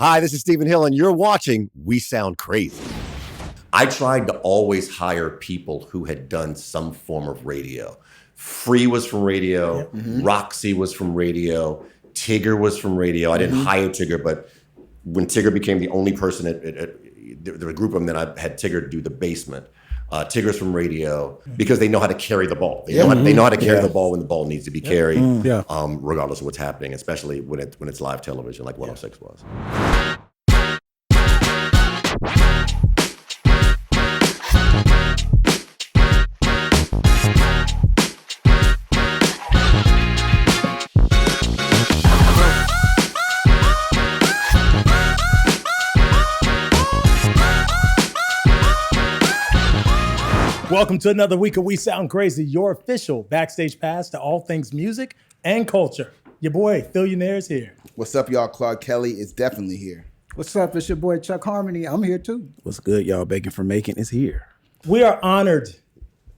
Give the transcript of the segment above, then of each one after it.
Hi, this is Stephen Hill, and you're watching We Sound Crazy. I tried to always hire people who had done some form of radio. Free was from radio. Mm-hmm. Roxy was from radio. Tigger was from radio. I didn't hire Tigger, but when Tigger became the only person, there was a group of them that I had Tigger do the basement. Tigger's from radio because they know how to carry the ball. They know how to carry the ball when the ball needs to be carried, regardless of what's happening, especially when it's live television like 106 was. Welcome to another week of We Sound Crazy, your official backstage pass to all things music and culture. Your boy, Phillionaire is here. What's up, y'all? Claude Kelly is definitely here. What's up? It's your boy, Chuck Harmony. I'm here, too. What's good, y'all? Bacon for Making is here. We are honored.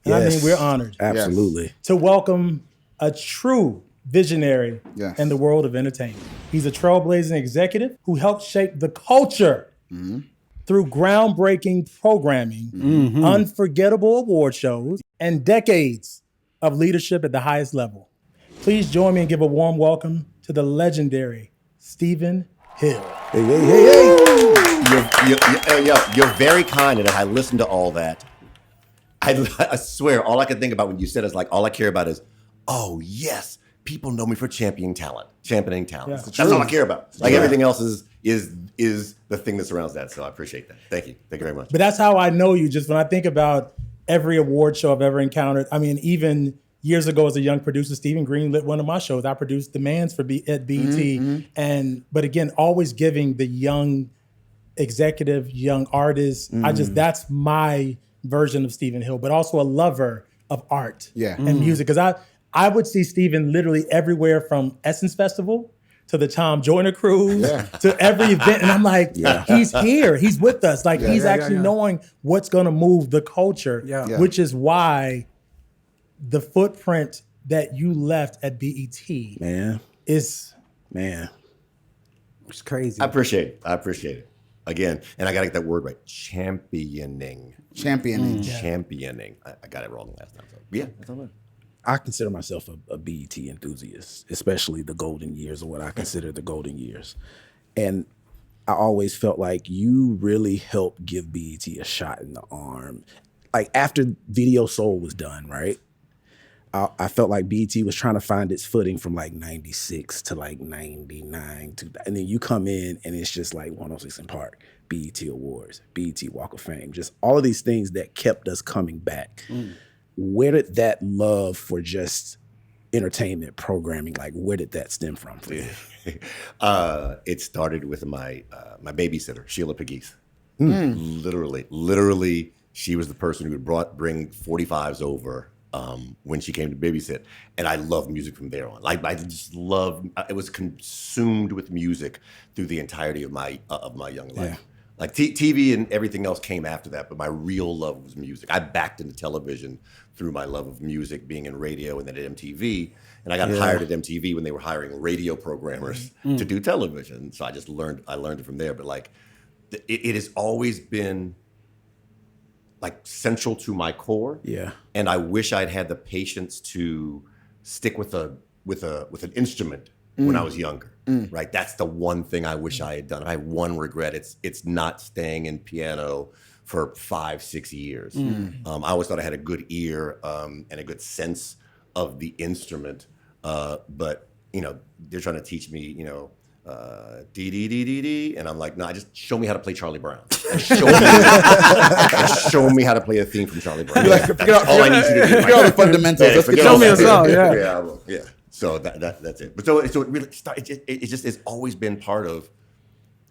And yes, I mean, we're honored. Absolutely. To welcome a true visionary in the world of entertainment. He's a trailblazing executive who helped shape the culture through groundbreaking programming, unforgettable award shows, and decades of leadership at the highest level. Please join me and give a warm welcome to the legendary Stephen Hill. Hey. You're very kind, and I listened to all that. I swear, all I could think about when you said is like, all I care about is, oh, yes, people know me for championing talent. Yeah. That's all I care about. Like everything else is the thing that surrounds that. So I appreciate that. Thank you very much. But that's how I know you. Just when I think about every award show I've ever encountered. I mean, even years ago as a young producer, Stephen Green lit one of my shows. I produced Demands at BET. But again, always giving the young executive, young artists. That's my version of Stephen Hill, but also a lover of art and music. Because I would see Stephen literally everywhere from Essence Festival to the Tom Joyner Cruise to every event. And I'm like, he's here. He's with us. Like he's actually knowing what's going to move the culture, which is why the footprint that you left at BET is it's crazy. I appreciate it. Again, and I got to get that word right. Championing. I got it wrong last time. So that's all right. I consider myself a BET enthusiast, especially the golden years, or what I consider the golden years. And I always felt like you really helped give BET a shot in the arm. Like after Video Soul was done, right? I felt like BET was trying to find its footing from like 96 to like 99. And then you come in and it's just like 106 in Park, BET Awards, BET Walk of Fame, just all of these things that kept us coming back. Where did that love for just entertainment programming, like where did that stem from for you? It started with my babysitter, Sheila Pegues. Literally, she was the person who would bring 45s over when she came to babysit. And I loved music from there on. Like I was consumed with music through the entirety of my young life. Yeah. Like TV and everything else came after that, but my real love was music. I backed into television through my love of music, being in radio and then at MTV. And I got hired at MTV when they were hiring radio programmers to do television. So I learned it from there. But like, it has always been like central to my core. Yeah. And I wish I'd had the patience to stick with an instrument when I was younger, right? That's the one thing I wish I had done. I have one regret. It's not staying in piano for 5-6 years. I always thought I had a good ear and a good sense of the instrument, but they're trying to teach me, dee dee dee dee dee, and I'm like, no, just show me how to play Charlie Brown. Show me how to play a theme from Charlie Brown. That's all I need you to do. Forget all the fundamentals. Show me a song. Yeah. So that's it. But so it really started. It just has always been part of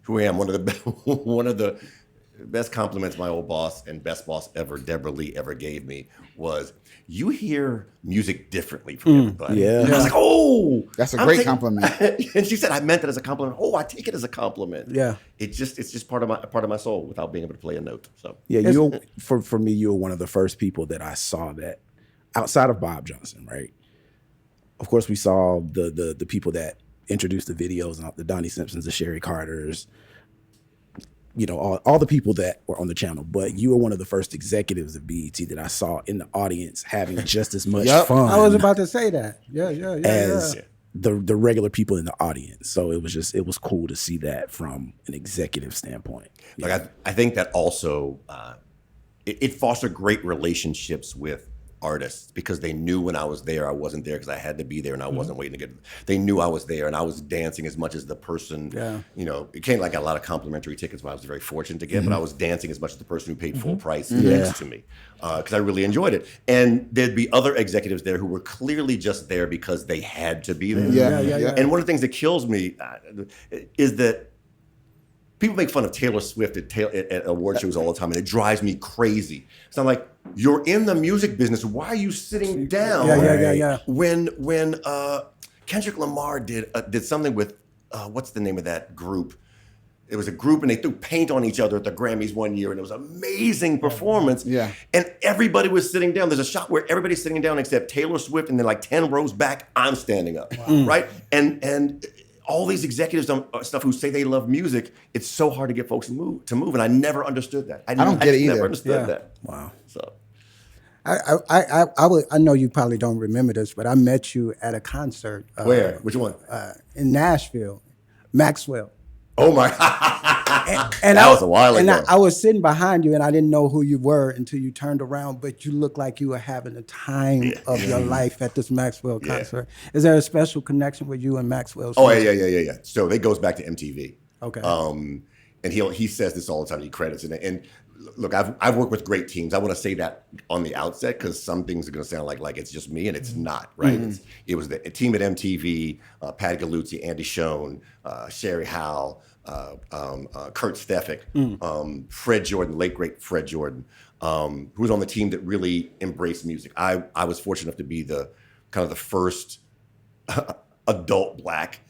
who I am. One of the best compliments my old boss and best boss ever, Deborah Lee, ever gave me was, "You hear music differently from everybody." Yeah. And I was like, "Oh, that's a great compliment." And she said, "I meant it as a compliment." Oh, I take it as a compliment. Yeah. It's just part of my soul without being able to play a note. So yeah, for me, you were one of the first people that I saw that outside of Bob Johnson, right? Of course, we saw the people that introduced the videos, the Donnie Simpsons, the Sherry Carters, all the people that were on the channel, but you were one of the first executives of BET that I saw in the audience having just as much fun. I was about to say that. Yeah. as the regular people in the audience. So it was cool to see that from an executive standpoint. Like I think that also it fostered great relationships with artists because they knew when I was there, I wasn't there because I had to be there and I wasn't waiting to get. They knew I was there and I was dancing as much as the person. Yeah. It came like a lot of complimentary tickets. I was very fortunate to get, but I was dancing as much as the person who paid full price next to me because I really enjoyed it. And there'd be other executives there who were clearly just there because they had to be there. Yeah. And one of the things that kills me is that people make fun of Taylor Swift at award shows all the time, and it drives me crazy. So I'm like, you're in the music business. Why are you sitting down? Yeah. When Kendrick Lamar did something with what's the name of that group? It was a group, and they threw paint on each other at the Grammys one year, and it was an amazing performance. Yeah. And everybody was sitting down. There's a shot where everybody's sitting down except Taylor Swift, and then like 10 rows back, I'm standing up, right? And all these executives on stuff who say they love music, it's so hard to get folks to move, and I never understood that. I don't get it either. Never understood that. Wow. So I know you probably don't remember this, but I met you at a concert. where? Which one? In Nashville, Maxwell. Oh my! And that was a while ago. And I was sitting behind you, and I didn't know who you were until you turned around. But you looked like you were having the time of your life at this Maxwell concert. Is there a special connection with you and Maxwell? Oh yeah. So it goes back to MTV. Okay. And he says this all the time. He credits it. And look, I've worked with great teams. I want to say that on the outset because some things are going to sound like it's just me, and it's not, right? It was the team at MTV: Pat Galuzzi, Andy Schoen, Sherry Howell, Kurt Stefik, Fred Jordan, late great Fred Jordan, who was on the team that really embraced music. I was fortunate enough to be the kind of the first adult black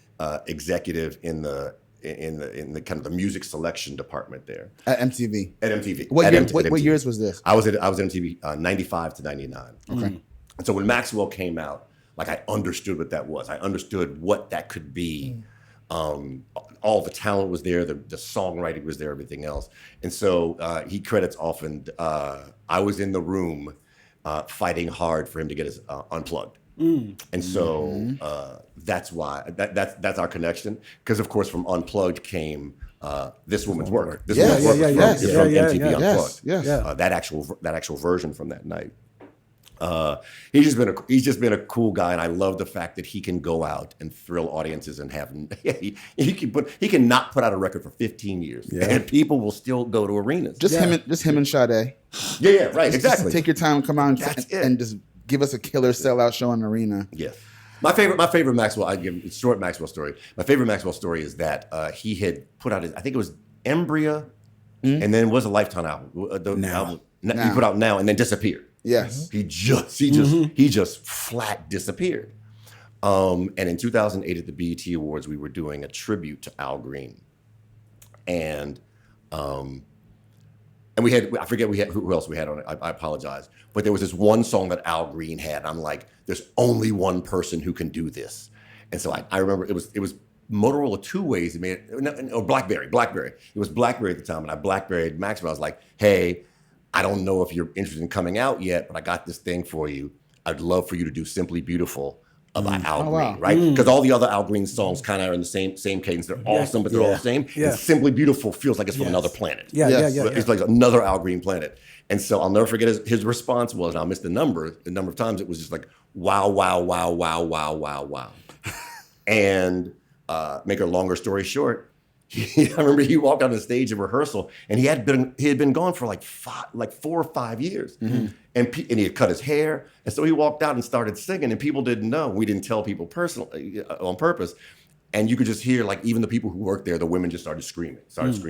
executive in the kind of the music selection department there At MTV. at MTV. What At year, MTV. what years was this? I was at MTV 95 to 99. Okay. And so when Maxwell came out, like I understood what that was. I understood what that could be. All the talent was there, the songwriting was there, everything else. And so he credits often, I was in the room fighting hard for him to get his Unplugged. And so that's why, that's our connection. Because of course from Unplugged came This Woman's Work. This Woman's Work is from MTV Unplugged. Yes. That actual version from that night. He's just been a cool guy, and I love the fact that he can go out and thrill audiences and have he can not put out a record for 15 years, and people will still go to arenas. Just him and Sade. Yeah, right, exactly. Just take your time, come out and just give us a killer sellout show in an arena. Yes. My favorite Maxwell, I give a short Maxwell story. My favorite Maxwell story is that he had put out I think it was Embria, and then was a Lifetime album. Album he put out Now, and then disappeared. Yes. He just flat disappeared. And in 2008 at the BET Awards, we were doing a tribute to Al Green. And we had, I forget who else we had on it. I apologize. But there was this one song that Al Green had. I'm like, there's only one person who can do this. And so I remember it was Motorola Two Ways. It made it, or Blackberry. It was Blackberry at the time. And I Blackberried Maxwell. I was like, hey, I don't know if you're interested in coming out yet, but I got this thing for you. I'd love for you to do Simply Beautiful by Al Green, right? Because all the other Al Green songs kind of are in the same cadence. They're awesome, but they're all the same. And Simply Beautiful feels like it's from another planet. It's like another Al Green planet. And so I'll never forget his response was, and I'll miss the number of times, it was just like, wow, wow, wow, wow, wow, wow, wow. And make a longer story short, I remember he walked on the stage in rehearsal, and he had been gone for like 4 or 5 years, and he had cut his hair, and so he walked out and started singing, and people didn't know. We didn't tell people personally on purpose, and you could just hear like even the people who worked there, the women just started screaming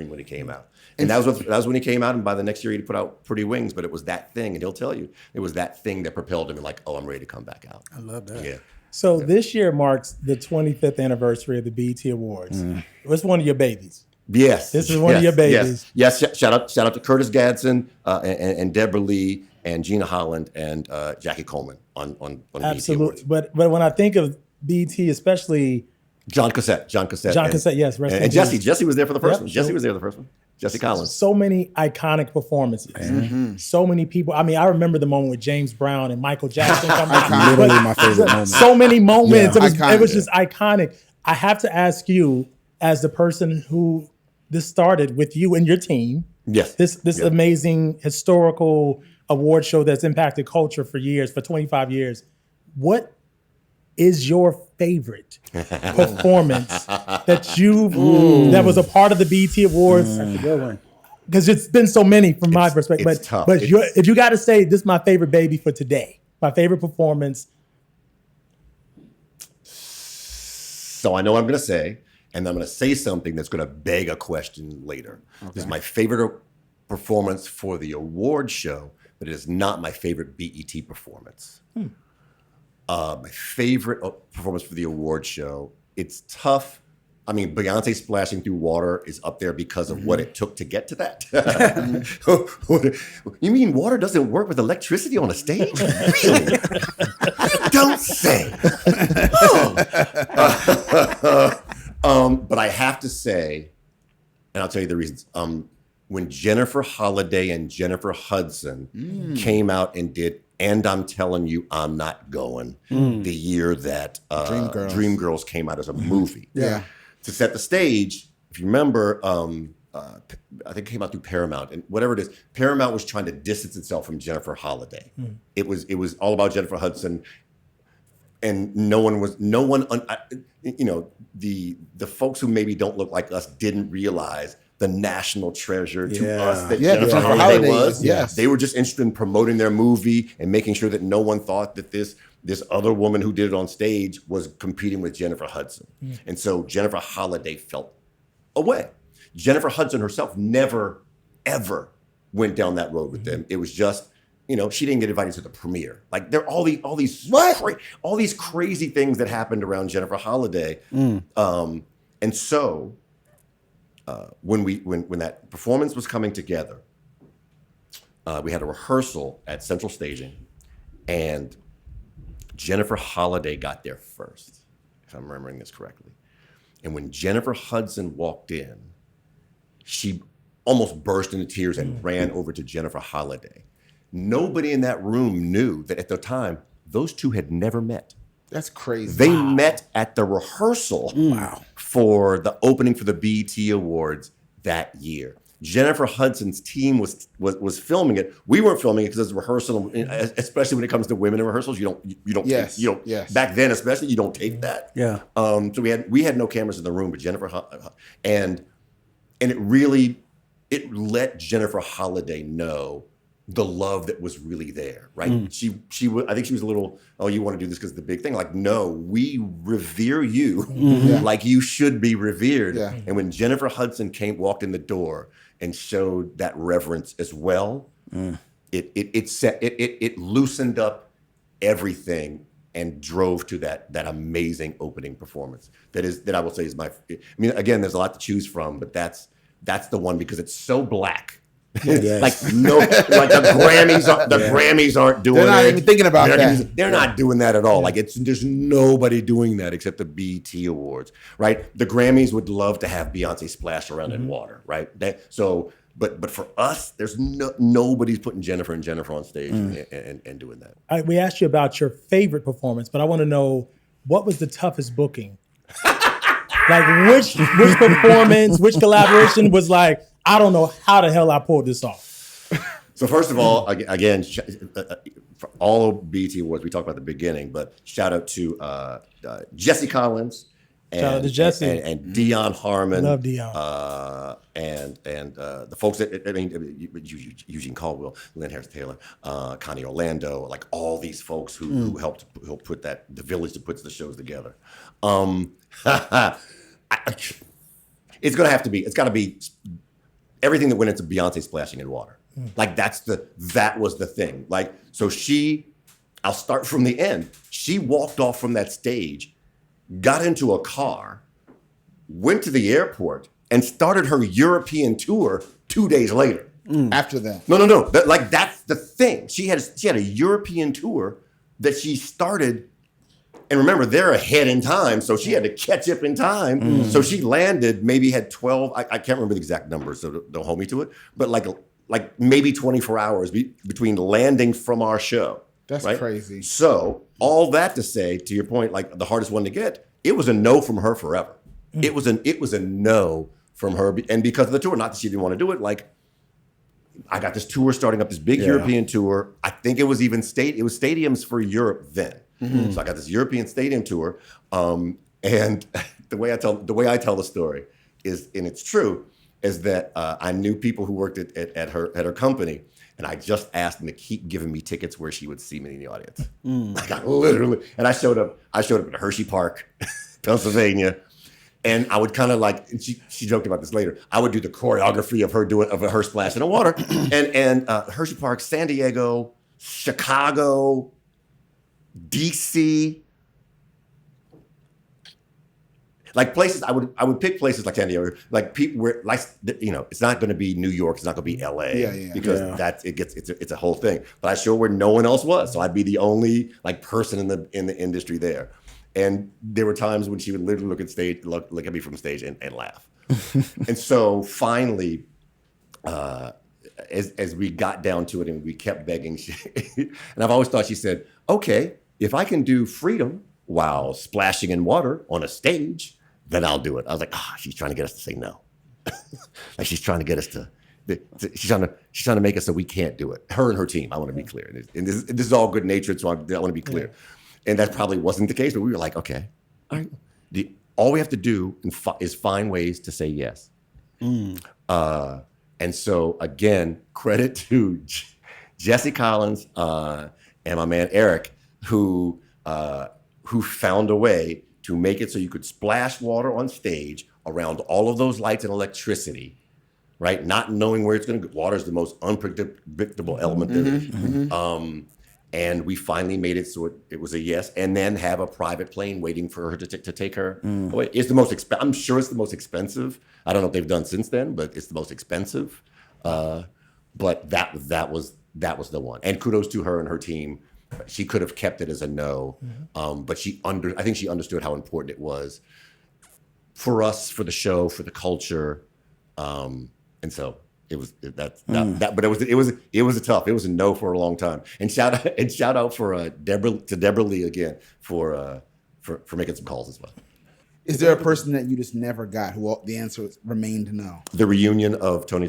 when he came out, and that was when he came out. And by the next year, he put out Pretty Wings, but it was that thing, and he'll tell you it was that thing that propelled him, and like, oh, I'm ready to come back out. I love that. Yeah. So this year marks the 25th anniversary of the BET Awards. What's one of your babies? Yes. This is one of your babies. Yes. Shout out to Curtis Gadsden and Deborah Lee and Gina Holland and Jackie Coleman on Absolutely. BET Awards. But when I think of BET, especially John Cassette. Yes, rest in and peace. Jesse was there for the first Yep, one. Jesse so- was there for the first one. Jesse Collins. So many iconic performances. So many people. I mean, I remember the moment with James Brown and Michael Jackson coming out. Literally my favorite moment. So many moments. Yeah. It was just iconic. I have to ask you, as the person who this started with you and your team, Yes. this amazing historical award show that's impacted culture for years, for 25 years. What is your favorite performance that was a part of the BET Awards? That's a good one. Because it's been so many from my perspective. It's tough. But if you got to say, this is my favorite baby for today, my favorite performance. So I know what I'm going to say, and I'm going to say something that's going to beg a question later. This is my favorite performance for the award show, but it is not my favorite BET performance. My favorite performance for the award show, it's tough. I mean, Beyonce splashing through water is up there because of what it took to get to that. You mean water doesn't work with electricity on a stage? Really? You don't say. But I have to say, and I'll tell you the reasons. When Jennifer Holliday and Jennifer Hudson came out and did "And I'm Telling You I'm Not Going," the year that Dreamgirls came out as a movie. Yeah. To set the stage, if you remember, I think it came out through Paramount, and whatever it is, Paramount was trying to distance itself from Jennifer Holliday. It was all about Jennifer Hudson, and the folks who maybe don't look like us didn't realize the national treasure to us that Jennifer Holliday was. Yes. They were just interested in promoting their movie and making sure that no one thought that this other woman who did it on stage was competing with Jennifer Hudson. And so Jennifer Holliday felt away. Jennifer Hudson herself never, ever went down that road with them. It was just, she didn't get invited to the premiere. Like there are all these crazy things that happened around Jennifer Holliday. And so when that performance was coming together, we had a rehearsal at Central Staging, and Jennifer Holliday got there first, if I'm remembering this correctly. And when Jennifer Hudson walked in, she almost burst into tears and ran over to Jennifer Holliday. Nobody in that room knew that at the time, those two had never met. That's crazy. They met at the rehearsal for the opening for the BET Awards that year. Jennifer Hudson's team was filming it. We weren't filming it because it's a rehearsal, especially when it comes to women in rehearsals. You don't. Yes. Back then, especially, you don't tape that. Yeah. So we had no cameras in the room, but Jennifer and it let Jennifer Holliday know the love that was really there, right? I think she was a little, oh, you want to do this because of the big thing? Like, no, we revere you like you should be revered. Yeah. And when Jennifer Hudson walked in the door and showed that reverence as well, it loosened up everything and drove to that amazing opening performance. That I will say is again, there's a lot to choose from, but that's the one because it's so black. Yes. The Grammys aren't doing it. They're not even thinking about that. They're not doing that at all. Like there's nobody doing that except the BET Awards, right? The Grammys would love to have Beyonce splash around in water, right? But for us, there's nobody's putting Jennifer on stage and doing that. We asked you about your favorite performance, but I want to know, what was the toughest booking? Like which performance, which collaboration was like, I don't know how the hell I pulled this off. So first of all, again, for all of BET Awards, we talked about the beginning, but shout out to Jesse Collins. Shout out to Jesse. And Dion Harmon. Love Dion. And the folks Eugene Caldwell, Lynn Harris Taylor, Connie Orlando, like all these folks who helped put the village that puts the shows together. It's got to be everything that went into Beyonce splashing in water. Like that was the thing. Like, so I'll start from the end. She walked off from that stage, got into a car, went to the airport, and started her European tour 2 days later. After that. No. That's the thing. She had a European tour that she started And remember, they're ahead in time, so she had to catch up in time. So she landed, maybe had 12. I can't remember the exact numbers, so don't hold me to it. But like maybe 24 hours between landing from our show. That's right? crazy. So all that to say, to your point, like the hardest one to get, it was a no from her forever. It was a no from her, and because of the tour, not that she didn't want to do it. Like, I got this tour starting up, this big European tour. I think it was even it was stadiums for Europe then. So I got this European stadium tour, and the way I tell the story is, and it's true, is that I knew people who worked at her company, and I just asked them to keep giving me tickets where she would see me in the audience. Like, I literally, and I showed up at Hershey Park, Pennsylvania. And I would kind of like, and she joked about this later, I would do the choreography of her splash in the water. and Hershey Park, San Diego, Chicago, DC, like places, I would pick places like San Diego, like people where, like, you know, it's not going to be New York, it's not going to be LA, because it's a whole thing. But I showed where no one else was, so I'd be the only like person in the industry there. And there were times when she would literally look at me from stage and laugh. And so finally, as we got down to it and we kept begging, and I've always thought, she said, okay, if I can do Freedom while splashing in water on a stage, then I'll do it. I was like, she's trying to get us to say no. Like, she's trying to get us she's trying to make us so we can't do it. Her and her team, I want to be clear. And this is all good natured, so I want to be clear. Yeah. And that probably wasn't the case, but we were like, okay, all right. All we have to do is find ways to say yes. And so, again, credit to Jesse Collins and my man Eric, who found a way to make it so you could splash water on stage around all of those lights and electricity, right? Not knowing where it's going to go. Water is the most unpredictable element there. And we finally made it so it was a yes, and then have a private plane waiting for her to take her away. It's the most I'm sure it's the most expensive. I don't know if they've done since then, but it's the most expensive. But that was the one. And kudos to her and her team. She could have kept it as a no, but I think she understood how important it was for us, for the show, for the culture, and so. It was but it was a tough. It was a no for a long time. And shout out for Deborah Lee again for making some calls as well. Is there a person that you just never got who the answer remained no? The reunion of Tony.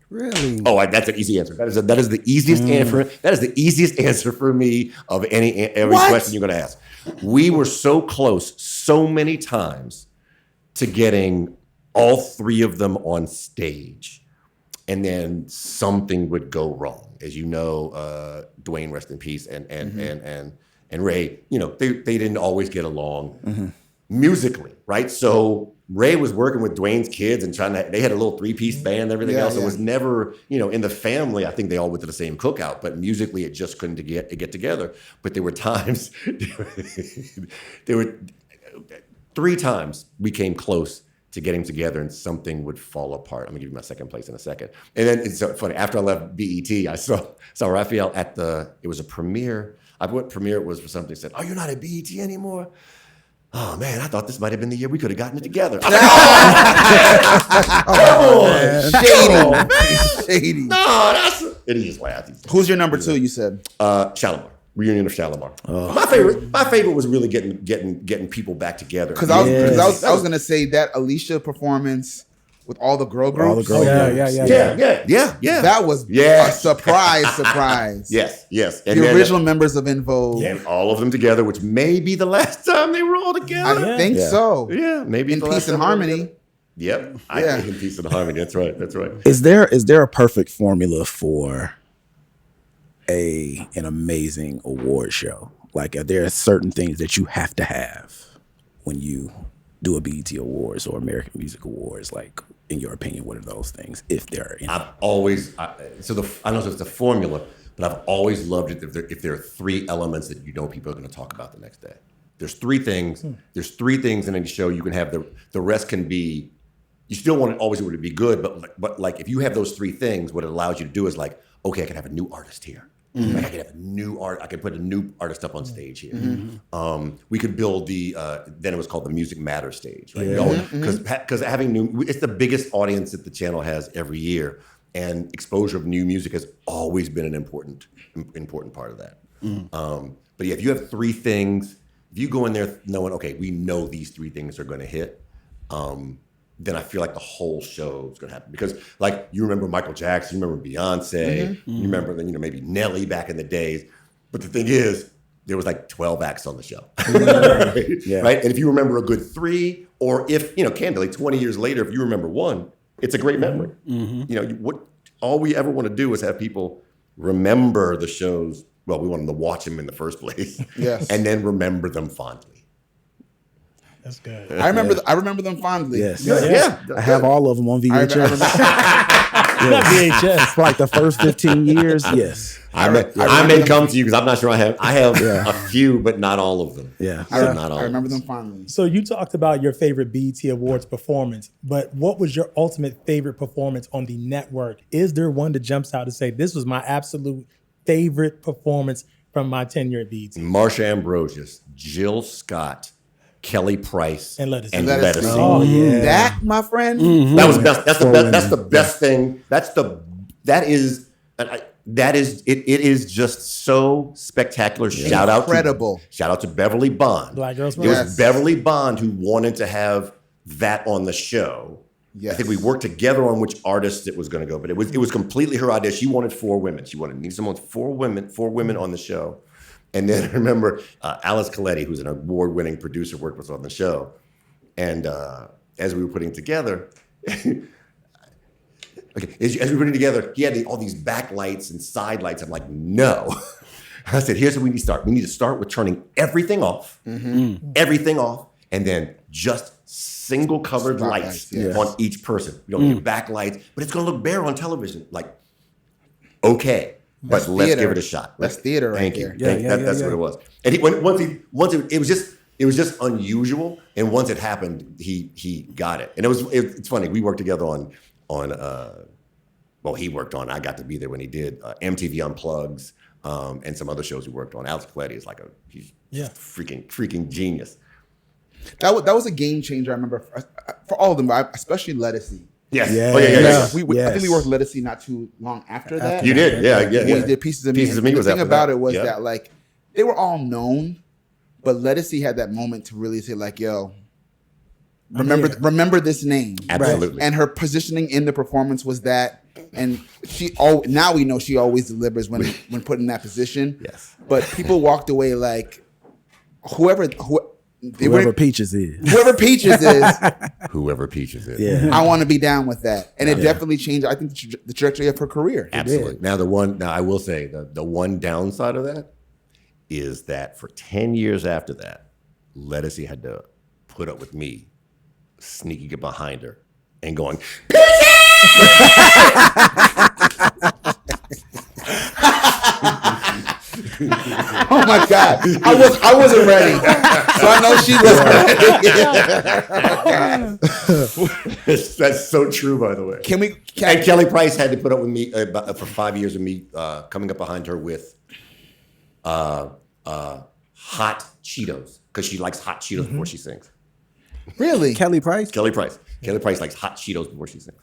Really? Oh, that's an easy answer. That is the easiest answer. That is the easiest answer for me of every question you're going to ask. We were so close so many times to getting all three of them on stage. And then something would go wrong, as you know. Dwayne, rest in peace, and Ray. You know, they didn't always get along musically, right? So Ray was working with Dwayne's kids and they had a little 3-piece band and everything else. It was never, you know, in the family. I think they all went to the same cookout, but musically it just couldn't get together. But there were times, there were 3 times we came close to getting together and something would fall apart. I'm gonna give you my second place in a second. And then it's so funny, after I left BET, I saw Raphael it was a premiere. What premiere it was for something. He said, "Oh, you're not at BET anymore? Oh man, I thought this might have been the year we could have gotten it together." I was like, come on, shady. No, and he just laughed. Who's your number 2, you said? Shalimar. Reunion of Shalimar. My favorite was really getting people back together. Because I was gonna say that Alicia performance with all the girl groups. Yeah. That was a surprise. Yes. And the original members of Untold. And all of them together, which may be the last time they were all together. I think so. Yeah, maybe in peace and harmony. Yep. I think in peace and harmony. That's right. Is there a perfect formula for an amazing award show? Like, are there certain things that you have to have when you do a BET Awards or American Music Awards? Like, in your opinion, what are those things, if there are any? I don't know if it's the formula, but I've always loved it if there are 3 elements that you know people are going to talk about the next day. There's 3 things. There's 3 things in any show. You can have the rest can be. You still want it to be good, but like if you have those 3 things, what it allows you to do is like, okay, I can have a new artist here. Like I could have a new art. I could put a new artist up on stage here. We could build then it was called the Music Matter stage, right? Because having it's the biggest audience that the channel has every year, and exposure of new music has always been an important part of that. But yeah, if you have three things, if you go in there knowing, okay, we know these three things are going to hit, then I feel like the whole show is going to happen. Because like you remember Michael Jackson, you remember Beyonce, you remember maybe Nelly back in the days. But the thing is, there was like 12 acts on the show, right? And if you remember a good three, or if, candidly, 20 years later, if you remember one, it's a great memory. All we ever want to do is have people remember the shows. Well, we want them to watch them in the first place, and then remember them fondly. That's good. I remember them fondly. Yes. Yeah. I have all of them on VHS. Not VHS. For like the first 15 years. Yes. I may come to you because I'm not sure I have a few, but not all of them. Yeah. I remember them fondly. So you talked about your favorite BET Awards performance, but what was your ultimate favorite performance on the network? Is there one that jumps out to say, this was my absolute favorite performance from my tenure at BET? Marsha Ambrosius, Jill Scott, Kelly Price, And Lettuce. Oh, yeah. That, my friend. That was best. That's the best. That's the best thing. It is just so spectacular. Shout out to Beverly Bond. Black Girls It was Beverly Bond who wanted to have that on the show. Yes. I think we worked together on which artist it was going to go, but it was completely her idea. She wanted 4 women. She wanted someone 4 women on the show. And then I remember Alice Coletti, who's an award-winning producer, worked with us on the show. And as we were putting together, as we were putting together, he had all these backlights and side lights. I'm like, no. I said, here's what we need to start. We need to start with turning everything off, and then just single colored lights on each person. We don't need backlights, but it's going to look bare on television. Like, okay. But let's give it a shot. That's theater right Thank you. there. That's what it was. And it was just unusual. And once it happened, he got it. And it's funny. We worked together on he worked on. I got to be there when he did MTV Unplugs and some other shows we worked on. Alex Coletti is he's freaking genius. That was a game changer. I remember for all of them, especially Lettuce. Yes. Yeah. Oh, yeah. I think we worked Lettuce not too long after that. You did, yeah. We did Pieces of Me. Pieces of Me the was thing after about that. it was that they were all known, but Lettuce had that moment to really say yo, remember this name. Absolutely. And her positioning in the performance was that, and now we know she always delivers when put in that position. Yes. But people walked away whoever Peaches is. Whoever Peaches is. Whoever Peaches is. Yeah. I want to be down with that. And it definitely changed, I think, the trajectory of her career. Absolutely. Now, I will say the one downside of that is that for 10 years after that, Lettuce had to put up with me sneaking it behind her and going, Oh my God. I wasn't ready. So I know she was ready. That's so true, by the way. And Kelly Price had to put up with me for 5 years of me coming up behind her with hot Cheetos, because she likes hot Cheetos before she sings. Really? Kelly Price? Kelly Price likes hot Cheetos before she sings.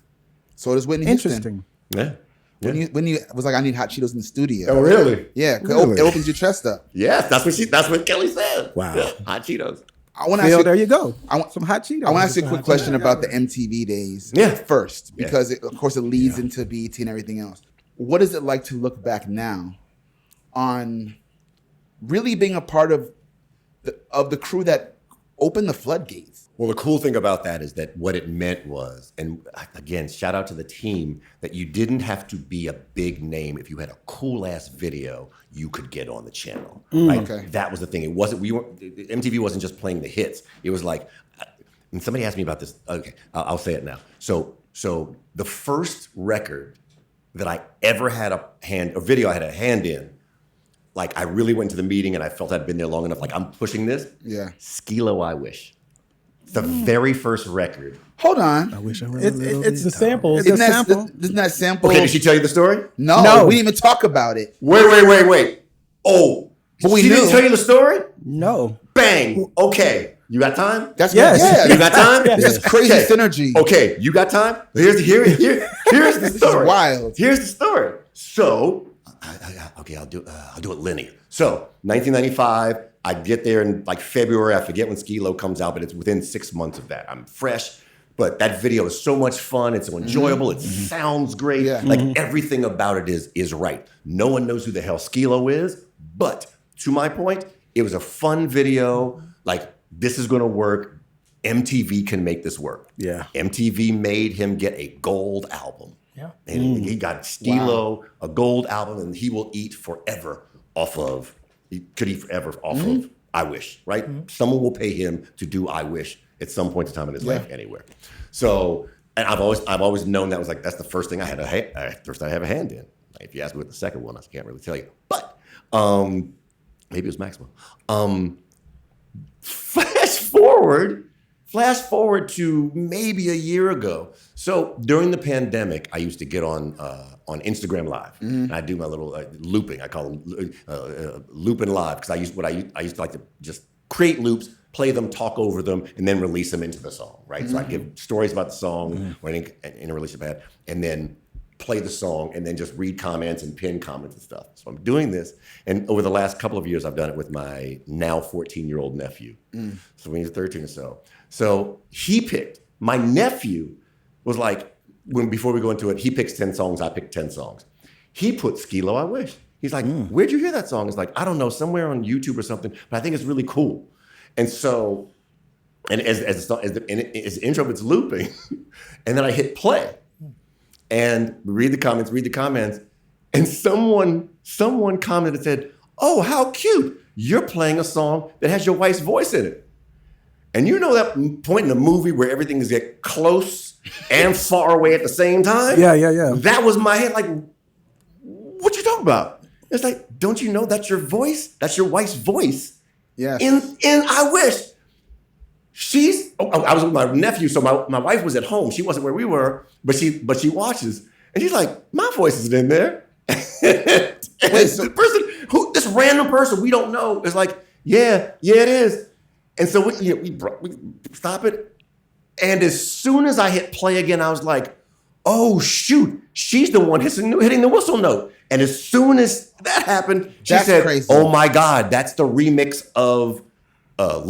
So does Whitney Houston. Interesting. Yeah. When you was like, I need hot Cheetos in the studio. Oh, really? Yeah, 'cause Really? it opens your chest up. Yes, that's what Kelly said. Wow. Yeah, hot Cheetos. I want to Phil, ask there you, you go. I want Some hot Cheetos. I want to ask you a quick question about the MTV days first, because of course it leads into BET and everything else. What is it like to look back now on really being a part of the crew that opened the floodgates? Well, the cool thing about that is that what it meant was, and again, shout out to the team, that you didn't have to be a big name. If you had a cool ass video, you could get on the channel. Right? Okay. That was the thing. MTV wasn't just playing the hits. It was like, and somebody asked me about this. Okay, I'll say it now. So the first record that I ever had a video I had a hand in, like I really went to the meeting and I felt I'd been there long enough. Like I'm pushing this. Yeah. Skilo, I Wish. It's the very first record. Hold on. I wish I were It's the samples. Isn't that sample. Isn't that sample? Okay, did she tell you the story? No, we didn't even talk about it. Wait. Oh, But we she knew. didn't tell you the story? No. Bang. Okay, you got time? That's Yes. yeah. You got time? This is crazy Okay. synergy. Okay, you got time? Here's the story. wild. Here's the story. So, okay, I'll do it linear. So, 1995, I get there in like February. I forget when Skilo comes out, but it's within 6 months of that. I'm fresh, but that video is so much fun. It's so enjoyable. It sounds great. Yeah. Like everything about it is right. No one knows who the hell Skilo is, but to my point, it was a fun video. Like, this is going to work. MTV can make this work. Yeah. MTV made him get a gold album. Yeah. And he got Skilo a gold album, and he will eat forever off of, of I Wish, right? Someone will pay him to do I Wish at some point in time in his life anywhere. So, and I've always known that was like, that's the first thing I had first I have a hand in. Like, if you ask me what the second one, I can't really tell you. But maybe it was Maxwell. Flash forward to maybe a year ago. So during the pandemic, I used to get on Instagram Live, and I do my little looping. I call them looping live because I used to like to just create loops, play them, talk over them, and then release them into the song. Right. So I give stories about the song or in a relationship I had, and then play the song, and then just read comments and pin comments and stuff. So I'm doing this, and over the last couple of years, I've done it with my now 14-year-old nephew. So when he's 13 or so. So my nephew was like, before we go into it, he picks 10 songs, I pick 10 songs. He put Skilo, I Wish. He's like, where'd you hear that song? It's like, I don't know, somewhere on YouTube or something, but I think it's really cool. And so, and as the intro, it's looping, and then I hit play. And read the comments, and someone commented and said, "Oh, how cute! You're playing a song that has your wife's voice in it." And you know that point in the movie where everything is get close and far away at the same time? Yeah. That was my head. Like, what you talking about? It's like, don't you know that's your voice? That's your wife's voice. Yes. In I Wish. I was with my nephew, so my wife was at home. She wasn't where we were, but she watches, and she's like, "My voice isn't in there." And this random person we don't know is like, "Yeah, it is." And so we stop it, and as soon as I hit play again, I was like, "Oh shoot, she's the one hitting the whistle note." And as soon as that happened, she said, crazy. "Oh my God, that's the remix of." It's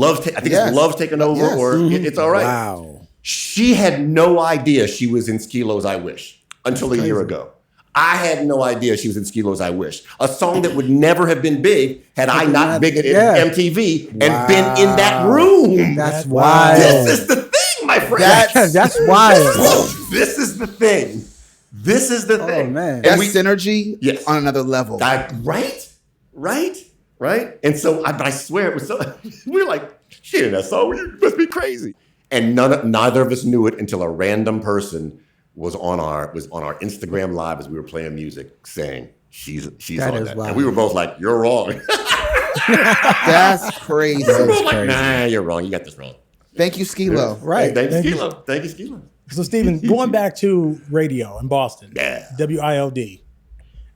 Love Taken Over, or It's All Right. Wow. She had no idea she was in Skilo's I Wish until a year ago. I had no idea she was in Skilo's I Wish. A song that would never have been big had I not been at MTV and been in that room. That's wild. This is the thing, my friend. That's wild. This is the thing. This is the thing. Oh, man. That's synergy Yes. on another level. Right? And so, I swear it was so, we were like, she did that song, you must be crazy. And neither of us knew it until a random person was on our Instagram Live as we were playing music saying, she's That on is that. wild. And we were both like, you're wrong. That's crazy. We were both like, nah, you're wrong. You got this wrong. Thank you, Skilo. Right. Thank you, Skilo. So, Stephen, going back to radio in Boston, WILD.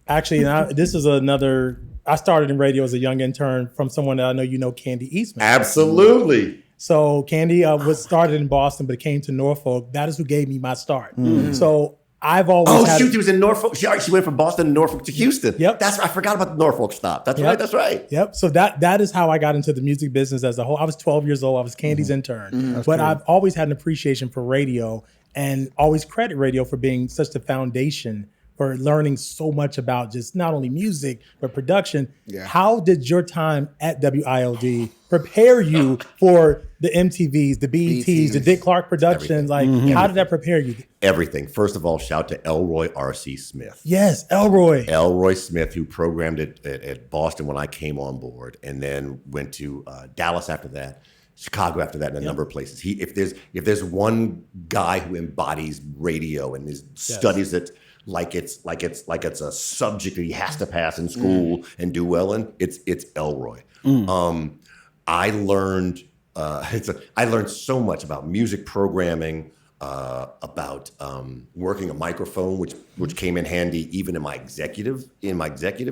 Actually, this is another. I started in radio as a young intern from someone that I know you know, Candy Eastman. Absolutely. So Candy was started in Boston, but came to Norfolk. That is who gave me my start. So I've always had. She was in Norfolk. She went from Boston to Norfolk to Houston. Yep. I forgot about the Norfolk stop. That's right. That's right. Yep. So that is how I got into the music business as a whole. I was 12 years old. I was Candy's intern. But I've always had an appreciation for radio and always credit radio for being such the foundation for learning so much about just not only music, but production. Yeah. How did your time at WILD prepare you for the MTVs, the BETs, the Dick Clark Productions? How did that prepare you? Everything. First of all, shout to Elroy R.C. Smith. Yes, Elroy. Elroy Smith, who programmed it at Boston when I came on board, and then went to Dallas after that, Chicago after that, and a number of places. If there's one guy who embodies radio and studies it like it's a subject that he has to pass in school and do well in, it's Elroy. I learned I learned so much about music programming, about working a microphone, which came in handy even in my executive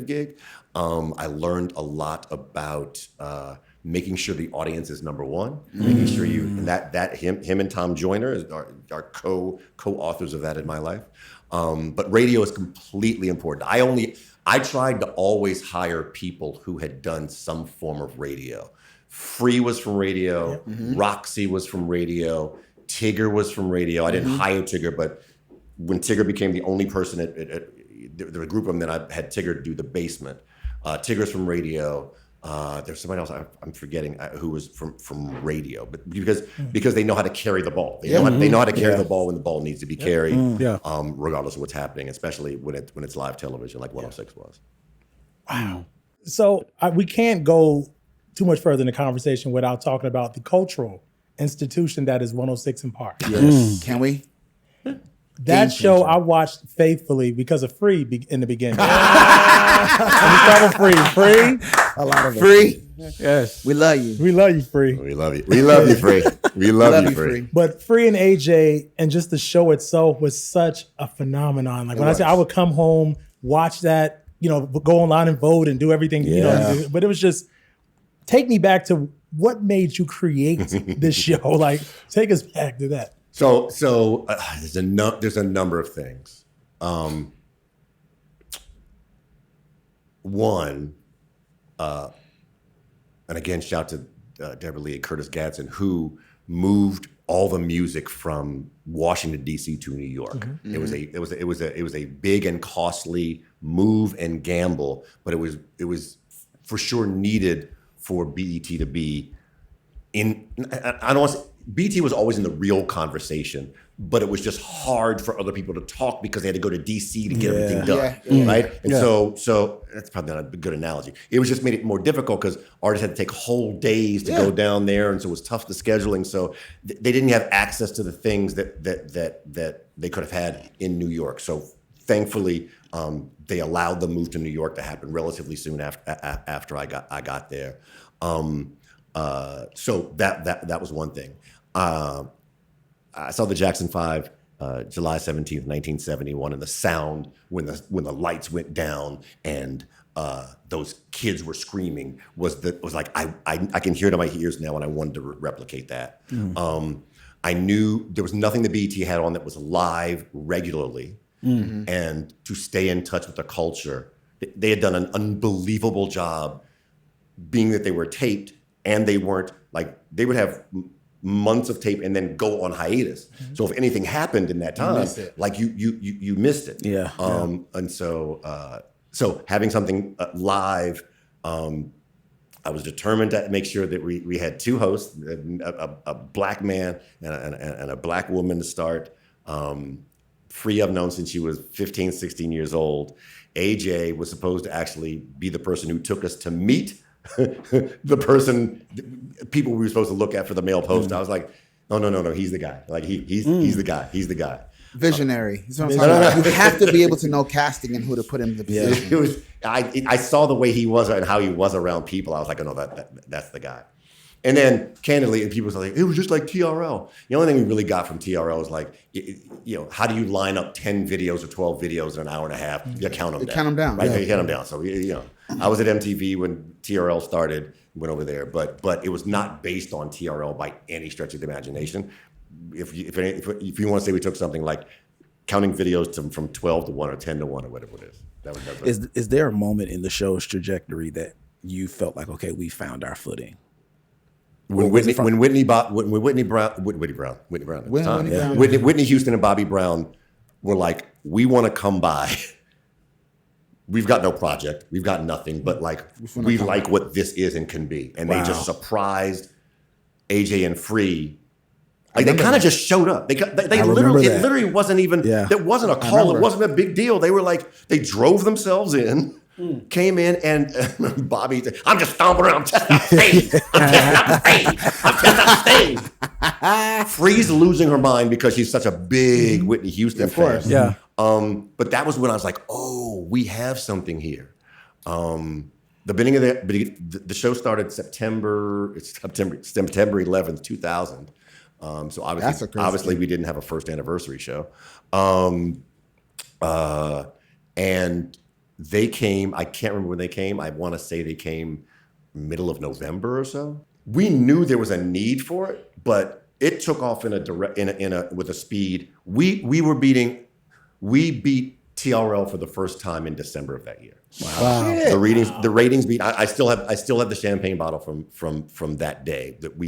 gig. I learned a lot about making sure the audience is number one, making sure him and Tom Joyner are co-authors of that in my life. But radio is completely important. I tried to always hire people who had done some form of radio. Free was from radio. Roxy was from radio. Tigger was from radio. I didn't hire Tigger, but when Tigger became the only person there was a group of them that I had Tigger do the basement. Tigger's from radio. There's somebody else I'm forgetting who was from radio, but because they know how to carry the ball. They know how to carry the ball when the ball needs to be carried, regardless of what's happening, especially when it's live television like 106 was. Wow. So we can't go too much further in the conversation without talking about the cultural institution that is 106 in Park. Yes. Can we? That show I watched faithfully because of Free in the beginning. Let me start with Free. A lot of it. Free. Yes. We love you. We love you, Free. We love you. We love you, Free. We love you, Free. But Free and AJ and just the show itself was such a phenomenon. Like when I say I would come home, watch that, go online and vote and do everything, but it was just take me back to what made you create this show. Like take us back to that. So there's a number of things. One, and again, shout to Deborah Lee and Curtis Gadsden, who moved all the music from Washington D.C. to New York. It was a big and costly move and gamble, but it was for sure needed for BET to be in. I don't want to say, BET was always in the real conversation, but it was just hard for other people to talk because they had to go to DC to get everything done, right? And so that's probably not a good analogy. It was just made it more difficult because artists had to take whole days to go down there, and so it was tough, the scheduling. So they didn't have access to the things that they could have had in New York. So thankfully, they allowed the move to New York to happen relatively soon after I got there. So that was one thing. I saw the Jackson 5 July 17th, 1971, and the sound when the lights went down and those kids were screaming was like I can hear it in my ears now, and I wanted to replicate that. I knew there was nothing the BET had on that was live regularly, and to stay in touch with the culture. They had done an unbelievable job, being that they were taped and they weren't like they would have months of tape and then go on hiatus. So if anything happened in that time, like you missed it. Yeah. And so having something live, I was determined to make sure that we had two hosts, a black man and a black woman to start. Free I've known since she was 15, 16 years old. AJ was supposed to actually be the person who took us to meet people we were supposed to look at for the male post. I was like, no, he's the guy. Like he's the guy. Visionary. That's what I'm talking about. You have to be able to know casting and who to put in the position. It was. I saw the way he was and how he was around people. I was like, oh no, that's the guy. And then, candidly, and people were like, it was just like TRL. The only thing we really got from TRL was like, how do you line up 10 videos or 12 videos in an hour and a half? You count them down. Count them down. Right? You count them down. So, I was at MTV when TRL started, went over there, but it was not based on TRL by any stretch of the imagination. If you want to say we took something like counting videos from 12 to 1 or 10 to 1 or whatever it is. Is there a moment in the show's trajectory that you felt like, okay, we found our footing? Whitney Houston and Bobby Brown were like, we want to come by. We've got no project. We've got nothing, but like, we like what this is and can be. And they just surprised AJ and Free. Like they kind of just showed up. They literally wasn't even, it wasn't a call. It wasn't a big deal. They were like, they drove themselves in. Came in and Bobby said, I'm just stomping around. I'm testing out the stage. Free's losing her mind because she's such a big Whitney Houston fan. Yeah. But that was when I was like, oh, we have something here. The beginning of the show started September 11th, 2000. So obviously we didn't have a first anniversary show. And they came, I can't remember when they came. I want to say they came middle of November or so. We knew there was a need for it, but it took off with a speed. We beat TRL for the first time in December of that year. Wow. The ratings beat. I still have the champagne bottle from that day that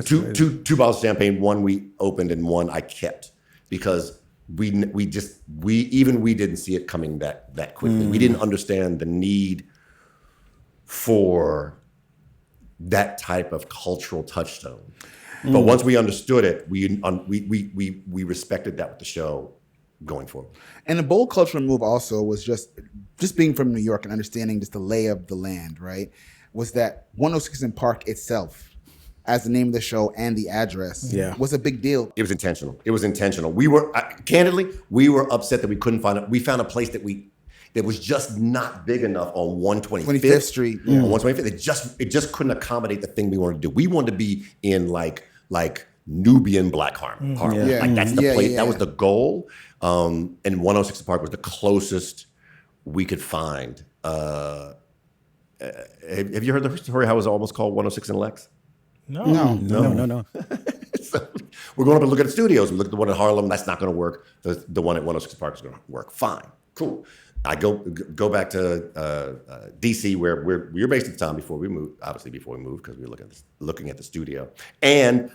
two bottles of champagne. One we opened and one I kept because we didn't see it coming that quickly. We didn't understand the need for that type of cultural touchstone. But once we understood it, we respected that with the show going forward. And a bold cultural move also was just being from New York and understanding just the lay of the land, right? Was that 106 in Park itself, as the name of the show and the address, was a big deal. It was intentional. We were candidly, we were upset that we couldn't find it. We found a place that was just not big enough on 125th Street. On 125th. It just couldn't accommodate the thing we wanted to do. We wanted to be in like Nubian Black Harlem. Yeah. Like that's the place. That was the goal. And 106 Park was the closest we could find. Have you heard the story how it was almost called 106 and Lex? No. So we're going up and look at the studios. We look at the one in Harlem. That's not going to work. The one at 106 Park is going to work. Fine. Cool. I go back to DC where we were based at the time before we moved. Obviously before we moved because we were looking at the studio. And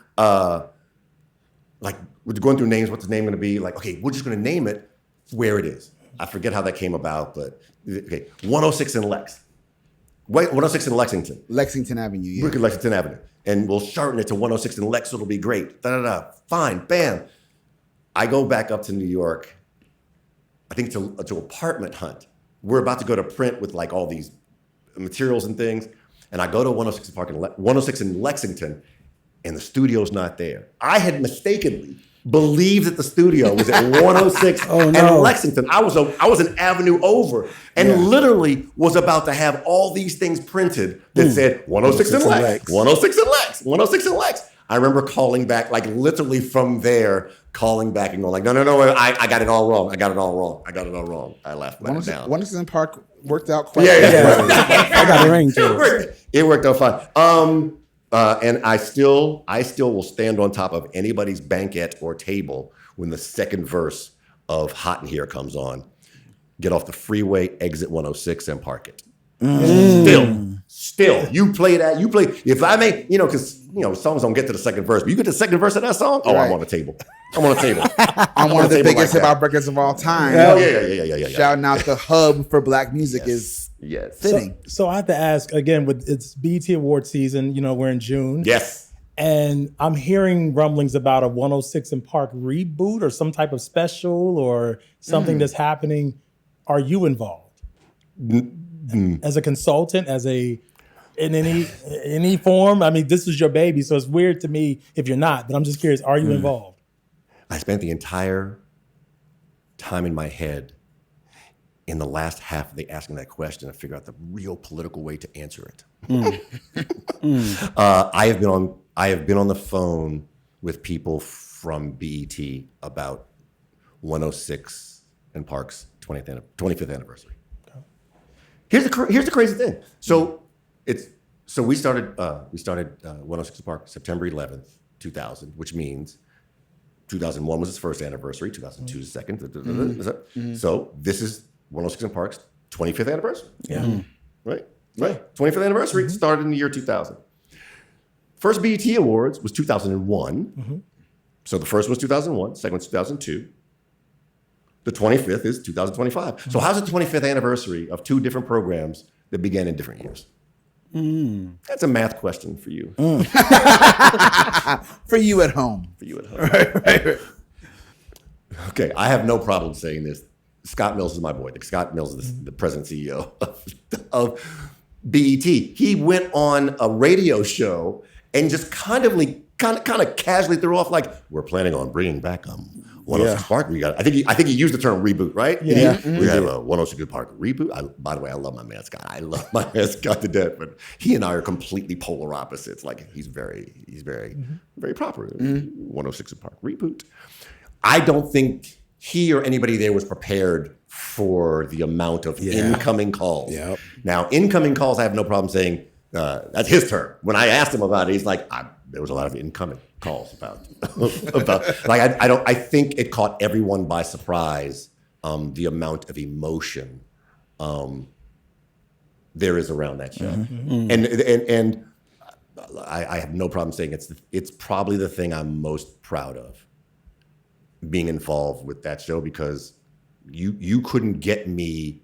like we're going through names. What's the name going to be? Like, okay, we're just going to name it where it is. I forget how that came about, but okay, 106 and Lex. Wait, 106 in Lexington. Lexington Avenue, yeah. Look at Lexington Avenue. And we'll shorten it to 106 and Lex, so it'll be great. Fine, bam. I go back up to New York, I think to apartment hunt. We're about to go to print with like all these materials and things. And I go to 106 in Lexington, and the studio's not there. I had mistakenly believed that the studio was at 106 and Lexington. I was an avenue over and literally was about to have all these things printed that said 106 and Lex, 106 and Lex, 106 and Lex. I remember calling back, like literally from there, calling back and going like, no, I got it all wrong. I laughed down. 106 in Park worked out quite well. I got a ring too. It worked out fine. And I still will stand on top of anybody's banquette or table when the second verse of Hot in Here comes on. Get off the freeway, exit 106 and park it. Still, you play that. If I may, because songs don't get to the second verse, but you get to the second verse of that song. Oh, right. I'm on the table. I'm one of the biggest hip-hop records of all time. Yeah. Shouting out the hub for black music is fitting. So I have to ask again. It's BET Award season. We're in June. Yes. And I'm hearing rumblings about a 106 in Park reboot or some type of special or something that's happening. Are you involved as a consultant? In any form? I mean, this is your baby, so it's weird to me if you're not. But I'm just curious. Are you involved? I spent the entire time in my head in the last half of asking that question to figure out the real political way to answer it. I have been on the phone with people from BET about 106 and Park's 25th anniversary. Okay. Here's the crazy thing. So we started 106 Park September 11th, 2000, which means 2001 was its first anniversary, 2002 is second. So this is 106 and Park's 25th anniversary. Yeah. Right. 25th anniversary started in the year 2000. First BET Awards was 2001. So the first was 2001, second was 2002. The 25th is 2025. So how's the 25th anniversary of two different programs that began in different years? That's a math question for you. For you at home. Right. Okay, I have no problem saying this. Scott Mills is my boy. Scott Mills is the president CEO of BET. He went on a radio show and just kind of kind of casually threw off like, we're planning on bringing back 106 Park. I think he used the term reboot, right? Yeah. We have a 106 Park reboot. By the way, I love my mascot. I love my mascot to death, but he and I are completely polar opposites. Like he's very proper. 106 Park reboot. I don't think he or anybody there was prepared for the amount of incoming calls. Yep. Now, incoming calls, I have no problem saying that's his term. When I asked him about it, he's like, there was a lot of incoming calls about like I think it caught everyone by surprise, the amount of emotion there is around that show. And I have no problem saying it's probably the thing I'm most proud of, being involved with that show, because you couldn't get me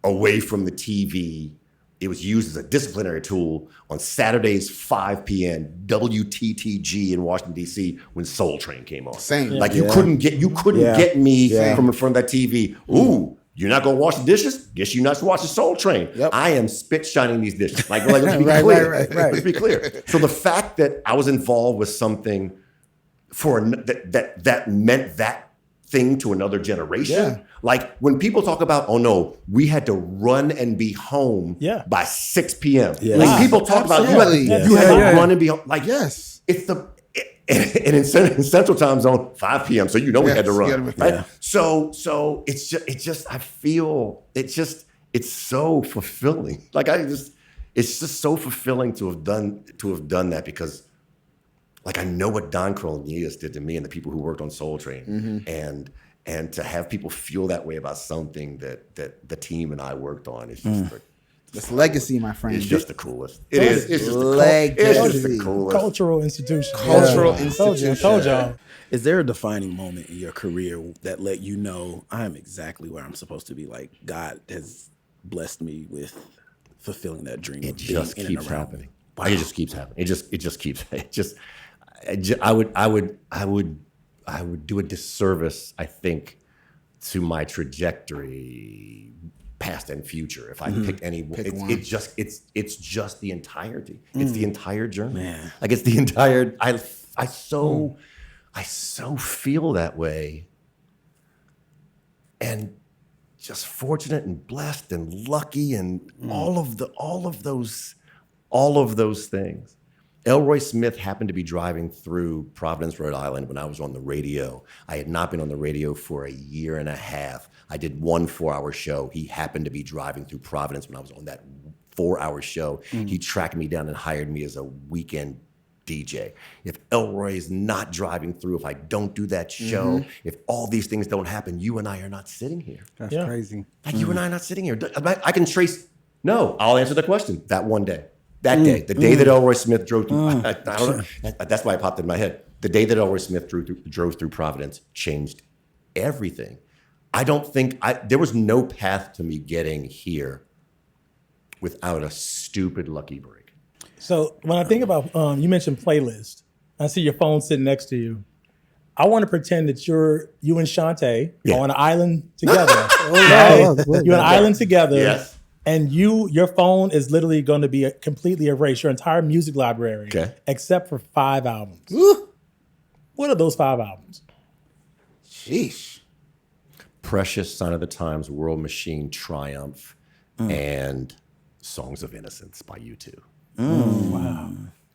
away from the TV. It was used as a disciplinary tool on Saturdays, 5 p.m. WTTG in Washington D.C. when Soul Train came on. Same. Like you couldn't get me from in front of that TV. Ooh, you're not gonna wash the dishes? Guess you're not watching Soul Train. Yep. I am spit shining these dishes. Like let's be clear. Right. Let's be clear. So the fact that I was involved with something that meant that thing to another generation. Yeah. Like when people talk about, oh no, we had to run and be home by 6 p.m. Yeah. Like people talk about you had to run and be home. Like Yes. it's and in Central Time Zone, 5 p.m. So we had to run. Right? Yeah. So it's just I feel it's so fulfilling. Like it's just so fulfilling to have done that, because like I know what Don Cornelius did to me and the people who worked on Soul Train, and to have people feel that way about something that the team and I worked on is just It's legacy, my friend. it's just the coolest. It is. It's just Legacy. it's just the coolest. Cultural institution. Cultural I institution. told y'all. Is there a defining moment in your career that let you know I'm exactly where I'm supposed to be? Like God has blessed me with fulfilling that dream. It of being just in and keeps around. happening. Wow. It just keeps happening. It just keeps. I would do a disservice, I think, to my trajectory, past and future, if I picked any. one. It's just the entirety. It's the entire journey. Man. Like it's the entire. I so feel that way, and just fortunate and blessed and lucky and all of those things. Elroy Smith happened to be driving through Providence, Rhode Island when I was on the radio. I had not been on the radio for a year and a half. I did one 4-hour show. He happened to be driving through Providence when I was on that 4-hour show. He tracked me down and hired me as a weekend DJ. If Elroy is not driving through, if I don't do that show, if all these things don't happen, you and I are not sitting here. That's crazy. Like you and I are not sitting here. I can trace. No, I'll answer the question. That one day. That day, the day that Elroy Smith drove through, I don't know. That's why it popped in my head. The day that Elroy Smith drove through Providence changed everything. I don't think there was no path to me getting here without a stupid lucky break. So when I think about, you mentioned playlist. I see your phone sitting next to you. I want to pretend that you and Shantae are on an island together. Right? You're on an island together. Yes. And your phone is literally going to be completely erased, your entire music library, except for 5 albums. What are those 5 albums? Sheesh. Precious, Sign of the Times, World Machine, Triumph, and Songs of Innocence by U2. Wow.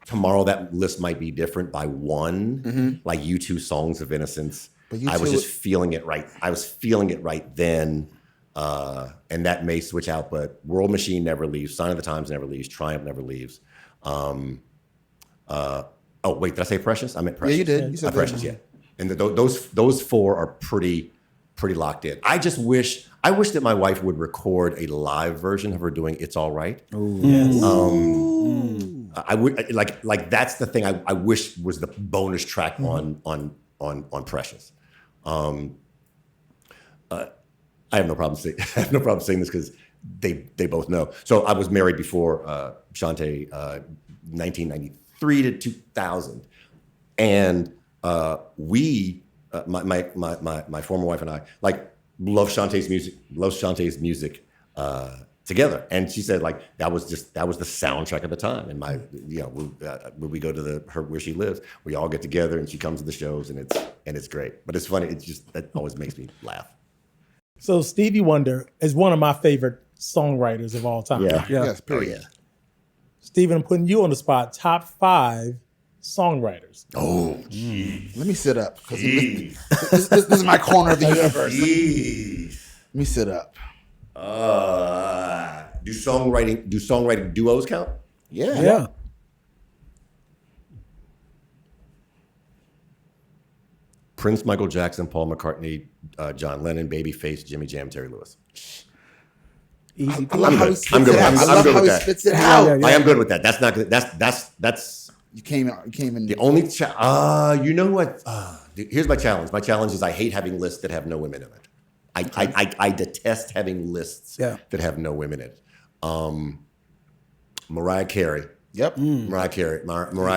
Tomorrow that list might be different by one, like U2 Songs of Innocence. But I was just feeling it right. I was feeling it right then. And that may switch out, but World Machine never leaves. Sign of the Times never leaves. Triumph never leaves. Oh wait, did I say Precious? I meant Precious. Yeah, you did. You said Precious, yeah. And those 4 are pretty locked in. I wish that my wife would record a live version of her doing "It's All Right." Yes. I would like that's the thing I wish was the bonus track on Precious. I have no problem saying this because they both know. So I was married before Shantae, 1993 to 2000, and we, my former wife and I, like love Shantae's music together. And she said like that was the soundtrack at the time. And when we go to where she lives, we all get together and she comes to the shows and it's great. But it's funny. That always makes me laugh. So Stevie Wonder is one of my favorite songwriters of all time. Yeah. Yes, period. Oh, yeah. Steven, I'm putting you on the spot. Top 5 songwriters. Oh, geez. Let me sit up because this is my corner of the universe. Let me sit up. Do songwriting duos count? Yeah. Prince, Michael Jackson, Paul McCartney, John Lennon, Babyface, Jimmy Jam, Terry Lewis. Easy. I love how he spits I'm good. it out. I'm I love good how with he that. spits it out. I am good with that. That's not good. That's You came in. the only you know what? Here's my challenge. My challenge is I hate having lists that have no women in it. I detest having lists that have no women in it. Mariah Carey. Yep. Mariah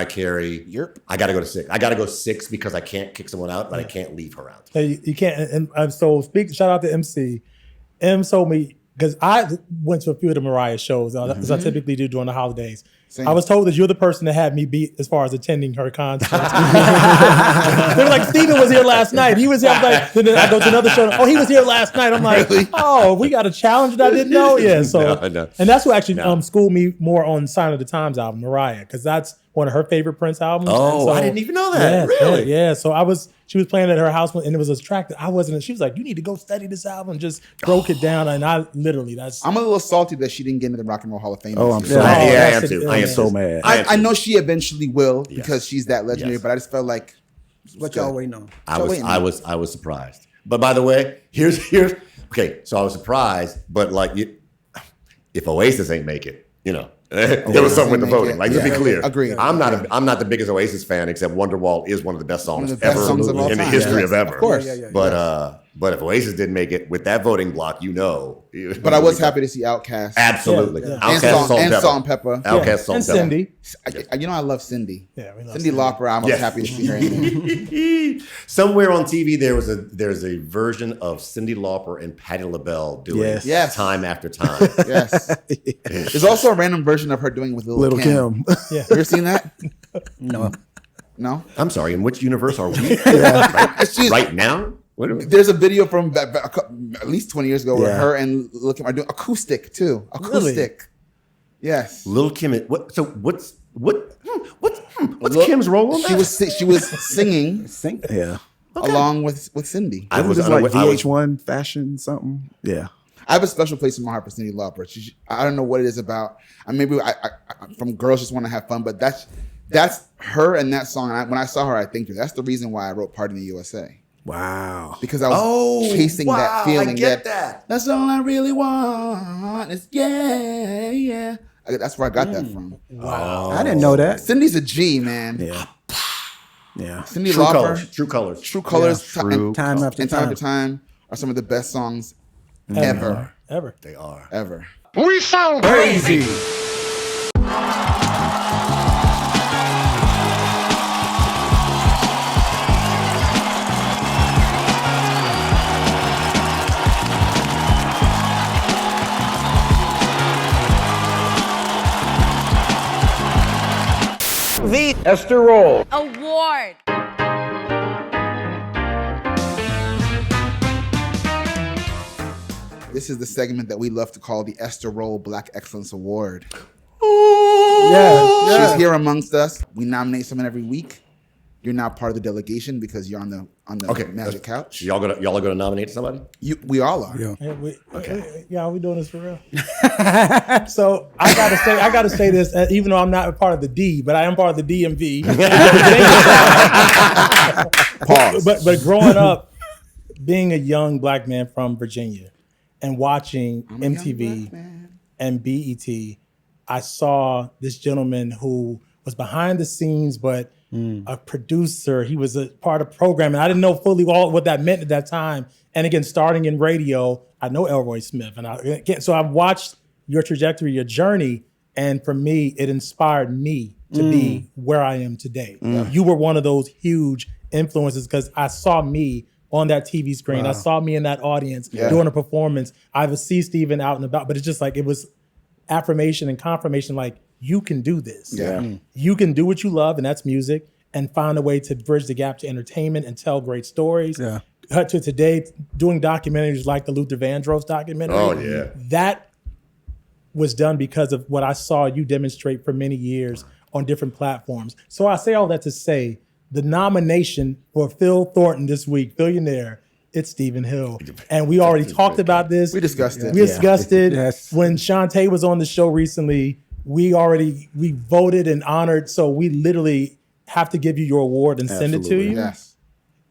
Carey. Yep. I got to go to 6. I got to go 6 because I can't kick someone out, but I can't leave her out. Hey, you can't. And so shout out to MC. M told me, because I went to a few of the Mariah shows, as I typically do during the holidays. Same. I was told that you're the person that had me beat as far as attending her concert. They were like, Steven was here last night. He was here. Then I go to another show. Oh, he was here last night. I'm like, oh, we got a challenge that I didn't know. Yeah, so No. and that's what actually schooled me more on Sign of the Times album, Mariah, because that's one of her favorite Prince albums. Oh, so, I didn't even know that. Really? Yeah. So she was playing at her house and it was a track that I wasn't. She was like, you need to go study this album. Just broke it down, and I literally I'm a little salty that she didn't get into the Rock and Roll Hall of Fame. Oh, I'm this year. sorry. I am that's too. it. I am so mad. I know she eventually will because she's that legendary. Yes. But I just felt like What y'all waiting on? I was surprised. But by the way, here's okay. So I was surprised, but like if Oasis ain't make it, there was something with the voting. Like, to be clear, Agreed. I'm not the biggest Oasis fan, except Wonderwall is one of the best songs One of the best ever songs of all in the time. history Yes, of ever. of course. But if Oasis didn't make it with that voting block, But I was happy to see Outkast. Absolutely. Yeah. Outkast, And Salt and Pepper. Outkast, Salt and and Pepper. Cindy. I love Cindy. Yeah, we love Cindy Cindy. Lauper. I was Yes. happy to see her in there. Somewhere on TV there's a version of Cyndi Lauper and Patti LaBelle doing Yes. Time After Time. Yes. There's also a random version of her doing with Lil' Kim. Yeah. You ever seen that? No. No? I'm sorry, in which universe are we? She's- Right now? What are we? There's a video from at least 20 years ago where Yeah. her and Lil' Kim are doing acoustic too. Acoustic. Yes. Lil' Kim. What's Lil- Kim's role on that? She was singing Yeah. along with Cindy. I It was was like I was- VH1 fashion something. Yeah. I have a special place in my heart for Cyndi Lauper. I don't know what it is about. Maybe from Girls Just Want to Have Fun, but that's her and that song. And when I saw her, I thanked her. That's the reason why I wrote Party in the USA. Wow. Because I was chasing that feeling. I get that. That's all I really want. Is yeah. That's where I got that from. Wow. I didn't know that. Cindy's a G, man. Yeah. Yeah. Cyndi True Lauper, Colors. True Colors. True Colors, True and Time after and Time time. After Time are some of the best songs ever. They are. Ever. We sound crazy. The Esther Roll Award. This is the segment that we love to call the Esther Roll Black Excellence Award. Yeah. She's here amongst us. We nominate someone every week. You're now part of the delegation because you're on the magic couch. Y'all are gonna nominate somebody? We all are. Yeah. Yeah, we doing this for real. So I gotta say this, even though I'm not a part of the D, but I am part of the DMV. Pause. But growing up, being a young black man from Virginia and watching MTV and BET, I saw this gentleman who was behind the scenes, but a producer. He was a part of programming. I didn't know fully what that meant at that time. And again, starting in radio, I know Elroy Smith. And so I've watched your trajectory, your journey. And for me, it inspired me to be where I am today. You were one of those huge influences because I saw me on that TV screen. I saw me in that audience doing a performance. I would see Steven out and about, but it's just like, it was affirmation and confirmation, like, you can do this. You can do what you love, and that's music, and find a way to bridge the gap to entertainment and tell great stories. Cut to today, doing documentaries like the Luther Vandross documentary. Oh, yeah. That was done because of what I saw you demonstrate for many years on different platforms. So I say all that to say, the nomination for Phil Thornton this week, Billionaire, it's Stephen Hill. And we already talked about this. We discussed it. We discussed it. Yes. When Shantae was on the show recently, we voted and honored. So we literally have to give you your award and send it to you. Yes.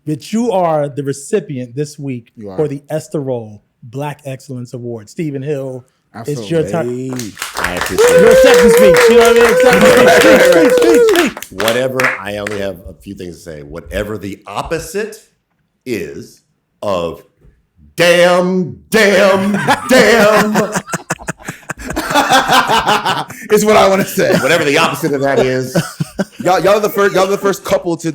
But you are the recipient this week You are. for the Esther Roll Black Excellence Award. Stephen Hill, Absolutely. it's your turn. I appreciate Your it. acceptance speech. You know what I mean? Acceptance speech. Whatever, I only have a few things to say. Whatever the opposite is of damn Is what I want to say. whatever the opposite of that is. Y'all are the first couple to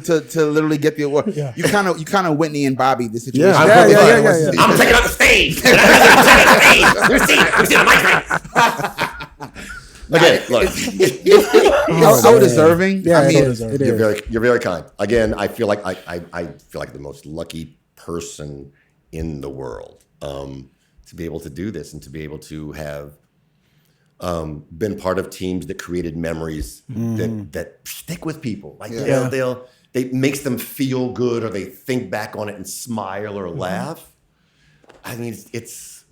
literally get the award. Yeah. You kind of Whitney and Bobby the situation. Yeah. I'm taking out the stage. Let me see the mic. Okay, look. It's so deserving. Yeah, I mean, it is. You're very kind. Again, I feel like I feel like the most lucky person in the world to be able to do this and to be able to have been part of teams that created memories that stick with people. Like it makes them feel good, or they think back on it and smile or laugh. I mean, it's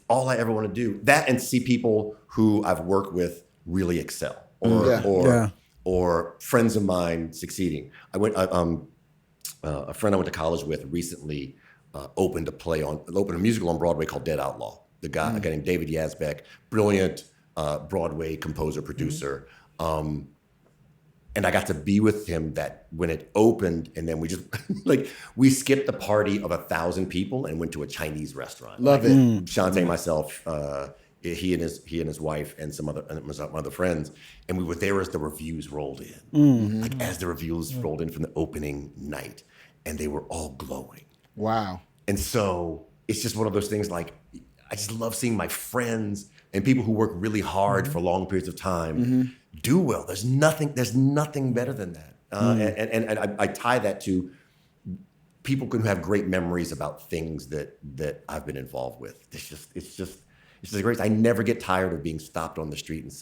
all I ever want to do. That, and see people who I've worked with really excel, or friends of mine succeeding. I went a friend I went to college with recently opened a musical on Broadway called Dead Outlaw. A guy named David Yazbek, brilliant Broadway composer, producer. And I got to be with him that when it opened, and then we just we skipped the party of 1,000 people and went to a Chinese restaurant. Love it. Shantae, myself, he and his wife and some other friends, and we were there as the reviews rolled in. As the reviews rolled in from the opening night, and they were all glowing. Wow. And so it's just one of those things, like, I just love seeing my friends and people who work really hard for long periods of time do well. There's nothing better than that. And I tie that to people who have great memories about things that I've been involved with. It's just great. I never get tired of being stopped on the street and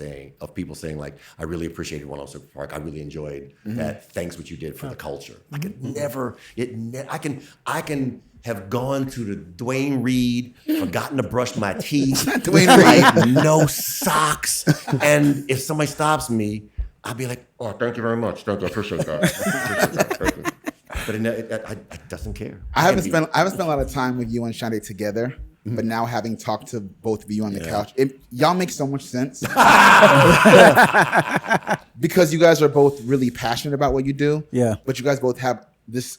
people saying like, I really appreciated 106 Park. I really enjoyed that. Thanks what you did for the culture. I can have gone to the Dwayne Reed, forgotten to brush my teeth, no socks. And if somebody stops me, I'll be like, oh, thank you very much. Thank you. I appreciate that. But it doesn't care. I haven't spent a lot of time with you and Shante together, but now having talked to both of you on the couch, y'all make so much sense. Because you guys are both really passionate about what you do. Yeah. But you guys both have this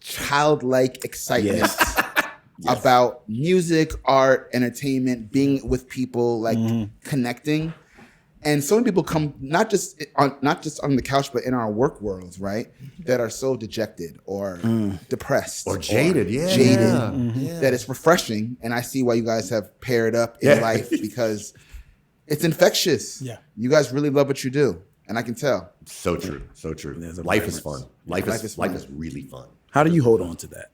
childlike excitement about music, art, entertainment, being with people, like connecting. And so many people come not just on the couch, but in our work worlds, right? That are so dejected or depressed or jaded, that it's refreshing. And I see why you guys have paired up in life, because it's infectious. Yeah, you guys really love what you do, and I can tell. So true, so true. Life is fun. Life is really fun. How do you hold on to that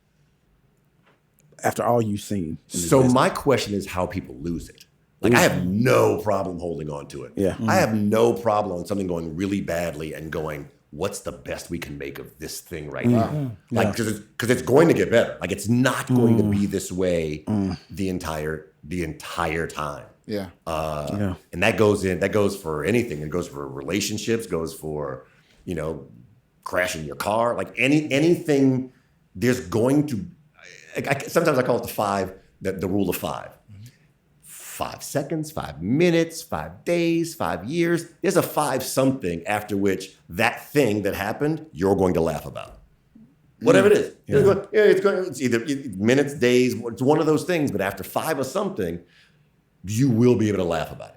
after all you've seen? So my question is how people lose it. Like, I have no problem holding on to it. Yeah. I have no problem on something going really badly and going, what's the best we can make of this thing right now? Like, because it's going to get better. Like, it's not going to be this way the entire time. Yeah. And that goes for anything. It goes for relationships, goes for, crashing your car, like anything. There's going to, sometimes I call it the rule of 5. 5 seconds, 5 minutes, 5 days, 5 years. There's a 5 something after which that thing that happened, you're going to laugh about. Whatever it is. It's either minutes, days, it's one of those things, but after 5 or something, you will be able to laugh about it.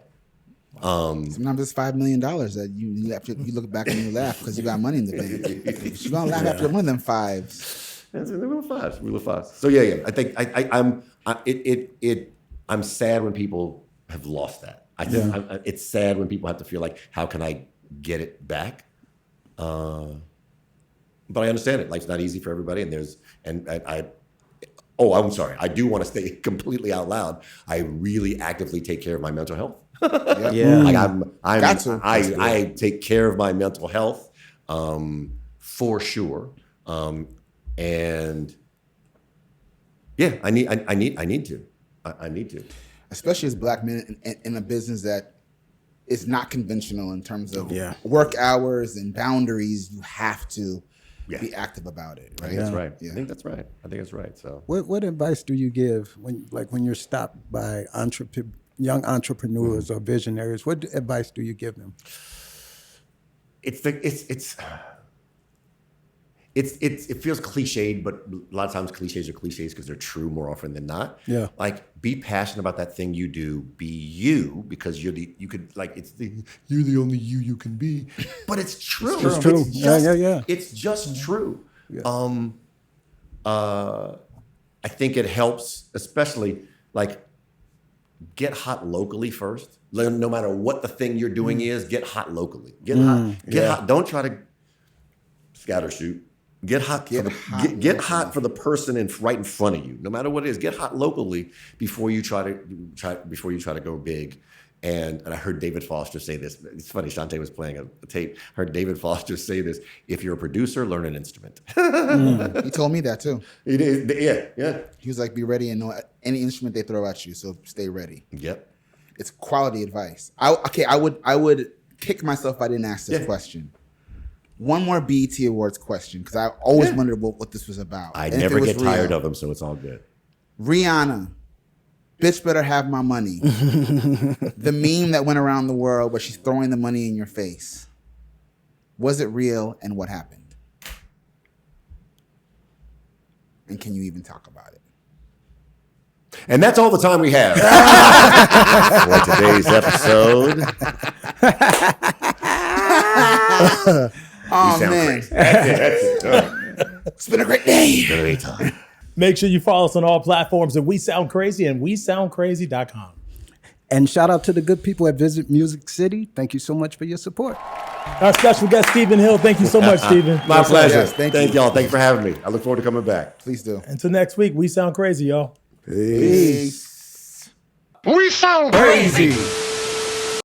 Sometimes it's $5 million that you look back and you laugh because you got money in the bank. You're gonna laugh after one of them 5s. It's the rule of fives. Rule of fives. So yeah. I think I'm sad when people have lost that. It's sad when people have to feel like, how can I get it back? But I understand it. Life's not easy for everybody, I'm sorry. I do want to say completely out loud. I really actively take care of my mental health. Like I take care of my mental health for sure. And yeah, I need to. Especially as Black men in a business that is not conventional in terms of work hours and boundaries. You have to be active about it, right? That's right. Yeah. I think that's right. So, what advice do you give when you're stopped by young entrepreneurs or visionaries? What advice do you give them? It feels cliched, but a lot of times cliches are cliches because they're true more often than not. Yeah. Like, be passionate about that thing you do. Be you, because you're the only you can be. But it's true. It's true. It's just true. Yeah. I think it helps, especially like, get hot locally first. No matter what the thing you're doing is, get hot locally. Get hot. Don't try to scatter shoot. Get hot for the person right in front of you. No matter what it is, get hot locally before you try to go big. And I heard David Foster say this. It's funny. Shantae was playing a tape. I heard David Foster say this: if you're a producer, learn an instrument. He told me that too. He did. Yeah. He was like, be ready and know any instrument they throw at you. So stay ready. Yep. It's quality advice. I would kick myself if I didn't ask this question. One more BET Awards question, because I always wondered what this was about. I never get tired of them, so it's all good. Rihanna, bitch better have my money. The meme that went around the world where she's throwing the money in your face. Was it real, and what happened? And can you even talk about it? And that's all the time we have for today's episode. Oh, man. That's it. It's been a great day. It's been a great time. Make sure you follow us on all platforms at We Sound Crazy and WeSoundCrazy.com. And shout out to the good people at Visit Music City. Thank you so much for your support. Our special guest, Stephen Hill. Thank you so much, Stephen. My pleasure. Yes, thank you. Y'all. Thank you for having me. I look forward to coming back. Please do. Until next week, We Sound Crazy, y'all. Peace. We sound crazy.